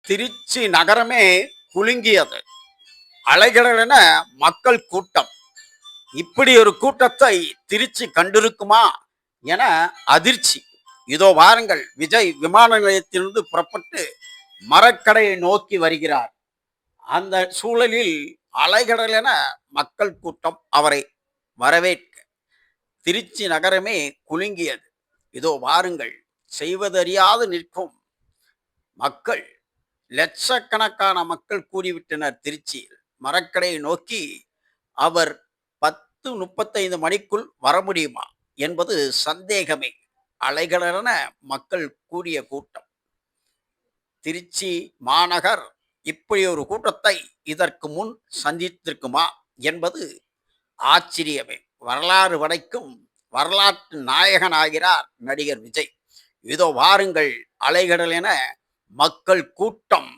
திருச்சி நகரமே குலுங்கியது. அலைகடலென மக்கள் கூட்டம். இப்படி ஒரு கூட்டத்தை திருச்சி கண்டிருக்குமா என அதிர்ச்சி. இதோ வாருங்கள், விஜய் விமான நிலையத்திலிருந்து புறப்பட்டு மரக்கடையை நோக்கி வருகிறார். அந்த சூழலில் அலைகடலென மக்கள் கூட்டம் அவரை வரவேற்க திருச்சி நகரமே குலுங்கியது. இதோ வாருங்கள், செய்வதறியாது நிற்கும் மக்கள். லட்சக்கணக்கான மக்கள் கூடிவிட்டனர் திருச்சியில். மரக்கடையை நோக்கி அவர் 10:35 மணிக்குள் வர முடியுமா என்பது சந்தேகமே. அலைகளென மக்கள் கூடிய கூட்டம். திருச்சி மாநகர் இப்படி ஒரு கூட்டத்தை இதற்கு முன் சந்தித்திருக்குமா என்பது ஆச்சரியமே. வரலாறு படைக்கும் வரலாற்று நாயகனாகிறார் நடிகர் விஜய். இதோ வாருங்கள், அலைகடல் என மக்கள் கூட்டம்